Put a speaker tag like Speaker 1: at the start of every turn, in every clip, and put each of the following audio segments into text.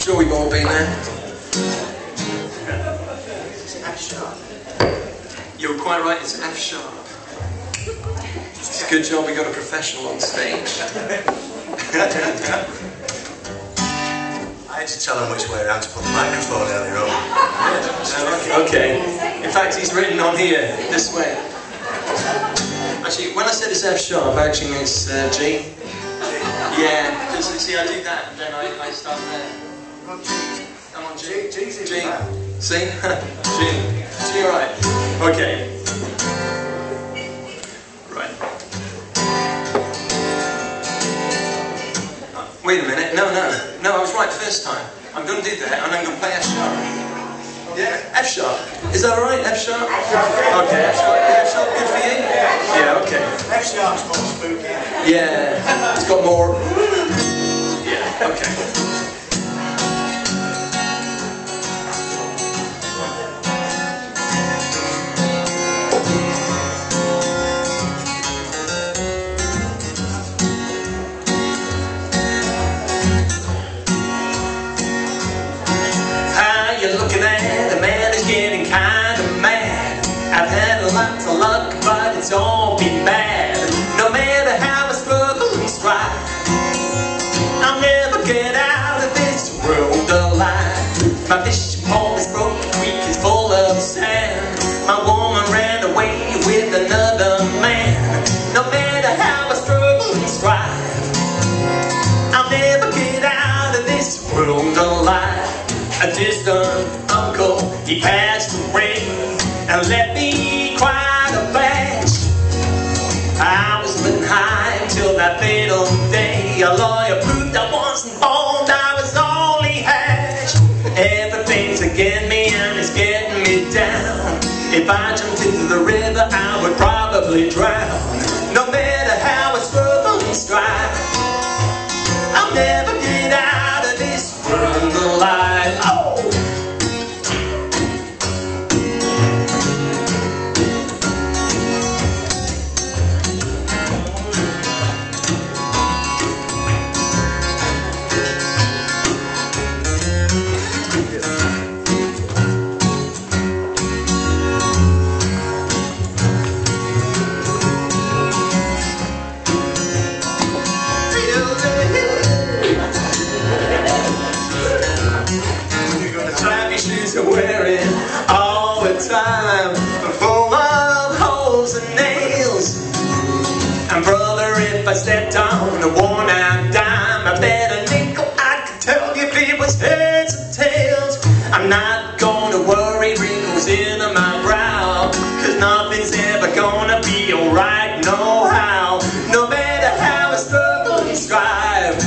Speaker 1: Sure we've all been there.
Speaker 2: It's F sharp.
Speaker 1: You're quite right, it's F sharp. It's a good job we got a professional on stage.
Speaker 2: I had to tell him which way around to put the microphone earlier on.
Speaker 1: Okay. In fact, he's written on here, this way. Actually, when I said it's F sharp, actually it's G. Yeah, because you see, I do that, and then I start there. I'm on G.
Speaker 2: G's in
Speaker 1: G.
Speaker 2: there.
Speaker 1: See? G. G, alright. Okay. Right. Wait a minute. No, I was right first time. I'm going to do that, and I'm going to play F sharp. Yeah, F sharp. Is that alright? F sharp? Okay, F sharp. F sharp good for you? Yeah, okay.
Speaker 2: F sharp's more spooky.
Speaker 1: Yeah, it's got more. Yeah, okay. How you looking at? The man is getting kind of mad. I've had lots of luck, but it's all been bad. No matter how I struggle and strive, I'll never get out of this world alive. My fishing pole is broken, creek is full of sand. My woman ran away with another man. No matter how I struggle and strive, I'll never get out of this world alive. A distant uncle, he passed away and left me quite abashed. I was living high until that fatal day. A lawyer proved I wasn't born, I was only hatched. Everything's against me and it's getting me down. If I jumped into the river, I would probably drown. No matter how I struggle and strive, I'll never get out of this world alive. Oh! Are wearing all the time, full of holes and nails. And brother, if I stepped on a worn out dime, I bet a nickel I could tell you if it was heads or tails. I'm not gonna worry wrinkles into my brow, cause nothing's ever gonna be alright, no how. No matter how I struggle and strive,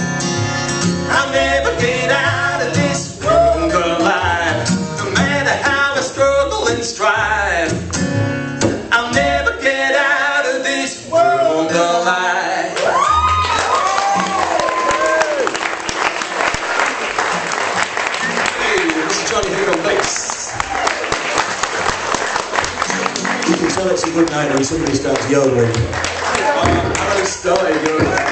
Speaker 1: I'll never get out of this world alive. And strive, I'll never get out of this world alive. Hey, Mr Jonny Hick on bass.
Speaker 3: You can tell it's a good night when somebody starts yodeling.
Speaker 1: I haven't started.